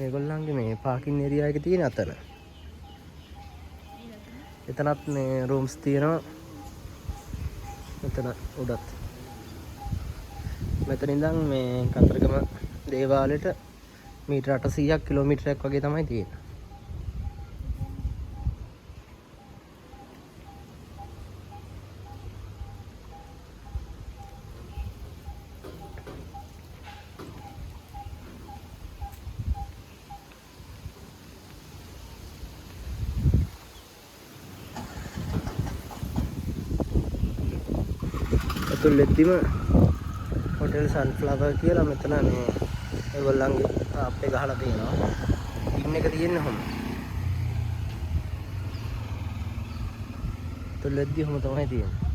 මේගොල්ලන්ගේ මේ parking area එක තියෙන අතන. එතනත් මේ රූම්ස් තියෙනවා. මෙතන උඩත්. මෙතන ඉඳන් මේ කතරගම දේවාලයට මීටර 800ක් කිලෝමීටරයක් වගේ තමයි තියෙන්නේ. තුල්ලෙද්දිම හොටෙල් සන්ෆ්ලවර් කියලා මෙතන මේ ඒගොල්ලන්ගේ තාප්පේ ගහලා තියෙනවා. ඉන්න එක තියෙන්නේ කොහොමද? තුල්ලෙද්දි කොහොම තමයි තියෙන්නේ.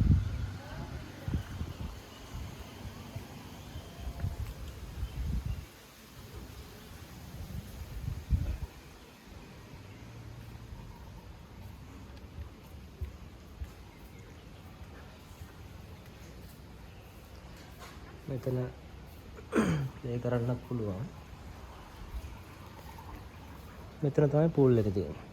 මෙතන ප්ලේ කරන්නත් පුළුවන්. මෙතන තමයි පූල් එක තියෙන්නේ.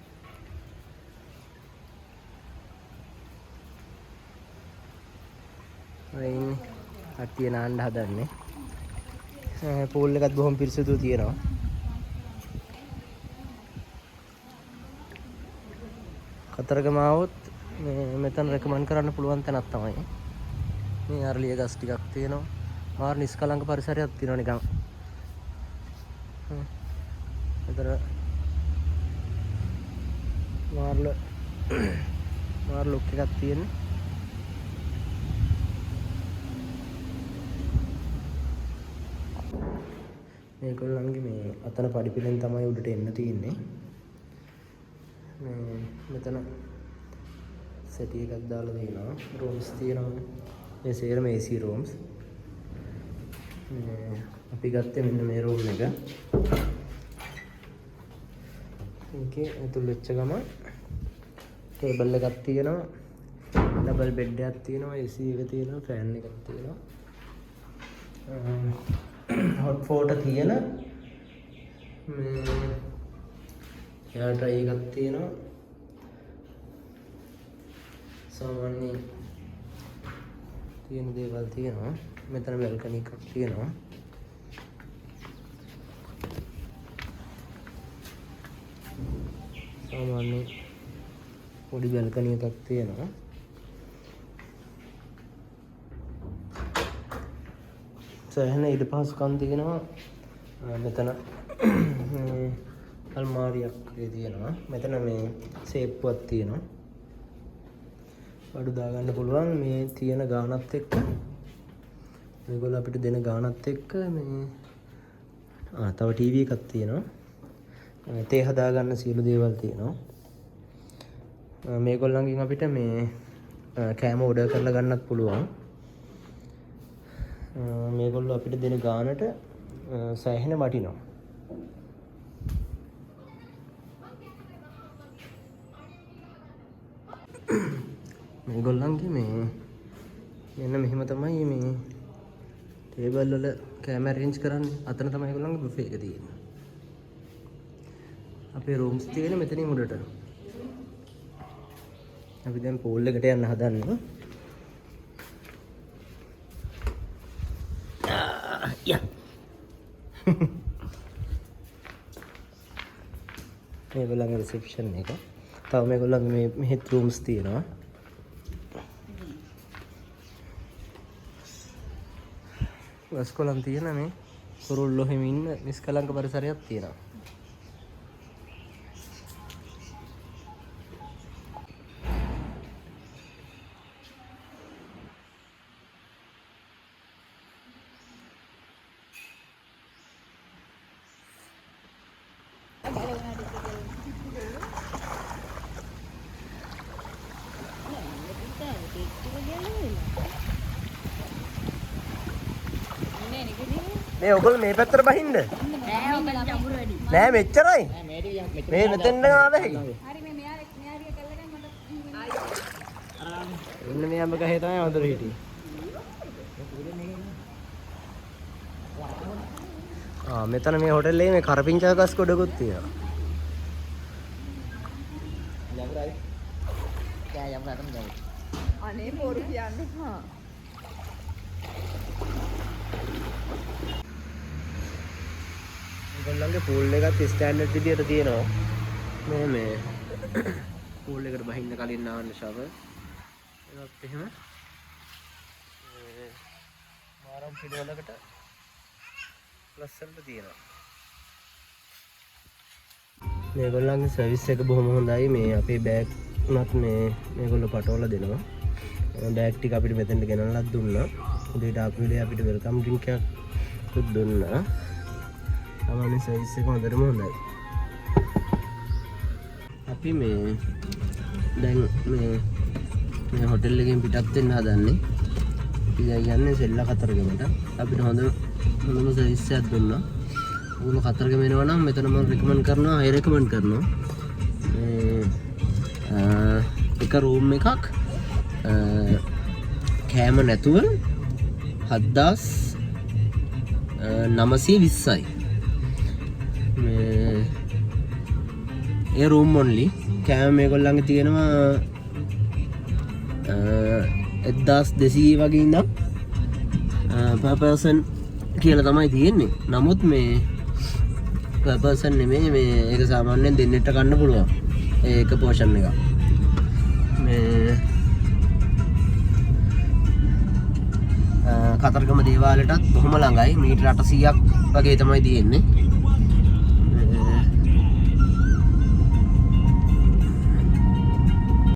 අයින් කට්ටිය නාන්න හදන්නේ. පූල් එකත් බොහොම පිරිසිදු තියෙනවා. කතරගම ආවොත් මෙතන රෙකමන්ඩ් කරන්න පුළුවන් තැනක් තමයි. මේ අරලිය ගස් ටිකක් තියෙනවා. මාර නිස්කලංක පරිසරයක් තියෙනවා නිකන්. මෙතන මාර ලුක් එකක් තියෙනවා. මේගොල්ලන්ගේ මේ අතන පඩිපෙළෙන් තමයි උඩට එන්න තියෙන්නේ. මෙතන සෙටි එකක් දාලා තියෙනවා. රූම්ස් තියෙනවා. මේ සේරම AC රූම්ස්. අපි ගත්තේ මෙන්න මේ රූම් එක. මේකේ ඇතුල් වෙච්ච ගම ටේබල් එකක් තියෙනවා. ඩබල් බෙඩ් එකක් තියෙනවා. AC එක තියෙනවා. ෆෑන් එකක් තියෙනවා. හොට් ෆෝටර් තියෙන මේ එයා ඩ්‍රයි එකක් තියෙනවා. සාමාන්‍ය තියෙන දේවල් තියෙනවා. මෙතන බැල්කනි එකක් තියෙනවා. සාමාන්‍ය පොඩි බැල්කනි එකක් තියෙනවා. සෑහෙන ඉඩ පහසුකම් තියෙනවා. මෙතන අල්මාරියක් තියෙනවා. මෙතන මේ සේප්පුවක් තියෙනවා. බඩු දාගන්න පුළුවන්. මේ තියෙන ගානත් එක්ක මේගොල්ලෝ අපිට දෙන ගානත් එක්ක මේ තව ටීවී එකක් තියෙනවා. තේ හදාගන්න සියලු දේවල් තියෙනවා. මේගොල්ලන්ගෙන් අපිට මේ කෑම ඕඩර් කරලා ගන්නත් පුළුවන්. මේගොල්ලෝ අපිට දෙන ගානට සෑහෙන වටිනවා. මේගොල්ලන්ගේ මේ මෙන්න මෙහෙම තමයි මේ ටේබල් වල කැම අරේන්ජ් කරන්නේ. අතන තමයි ඒගොල්ලන්ගේ බුෆේ එක තියෙන්නේ. අපේ රූම්ස් තියෙන්නේ මෙතනින් උඩට. අපි දැන් පූල් එකට යන්න හදන්නේ. මේගොල්ලන්ගේ රිසෙප්ෂන් එක. තව මේගොල්ලන්ගේ මෙහෙත් රූම්ස් තියෙනවා. වස්කොලම් තියෙන මේ කුරුල්ලෝ හිම ඉන්න නිස්කලංක පරිසරයක් තියෙනවා. මේ ඔයගොල්ලෝ මේ පැත්තට බහින්න නෑ ඔබ ජඹුරු වැඩි. නෑ මෙච්චරයි මේ මෙතෙන් ආව හැකි හරි මේ මෙයාරිය කල්ලගෙන මට ඉන්න මේ අඹ ගහේ තමයි වඳුරු හිටියේ මෙතන මේ හොටෙල් එකේ මේ කරපිංචා ගස් ගොඩකුත් තියෙනවා. යමුරයි. කෑ යමුරටම ගමු. අනේ පොරු කියන්නේ හා. ඒගොල්ලන්ගේ පූල් එකත් ස්ටෑන්ඩඩ් විදියට තියෙනවා. මේ පූල් එකට බහින්න කලින් නාන්න ෂවර්. ඒවත් එහෙම. ආරම් පිළිවෙලකට ලස්සනට තියෙනවා. මේගොල්ලන්ගේ සර්විස් එක බොහොම හොඳයි. මේ අපේ බෑග් උනත් මේගොල්ලෝ පටවලා දෙනවා. බෑග් ටික අපිට මෙතෙන්ට ගෙනල්ලත් දුන්නා. උදේට ආපු වෙලේ අපිට වෙල්කම් ඩ්‍රින්ක් එකක් දුන්නා. තමයි සර්විස් එක හොඳටම හොඳයි. අපි දැන් මේ හොටෙල් එකෙන් පිටත් වෙන්න හදන්නේ. අපි දැන් යන්නේ සෙල්ලා කතරගමට. අපිට හොඳම සර්විස් එකක් දුන්නා. ඔයගොල්ලෝ කතරගම එනවා නම් මෙතන මම රෙකමන්ඩ් කරනවා, අය රෙකමන්ඩ් කරනවා. එක රූම් එකක් කෑම නැතුව 7920යි. ඒ රූම් ඔන්ලි. කෑම මේගොල්ලන්ගේ තියෙනවා 1200 වගේ ඉඳන් per person කියලා තමයි තියෙන්නේ. නමුත් per person නෙමෙයි, ඒක සාමාන්‍යයෙන් දෙන්නෙක්ට ගන්න පුළුවන්. ඒක පෝෂන් එක. කතරගම දේවාලයටත් බොහොම ළඟයි. මීටර 800ක් වගේ තමයි තියෙන්නේ.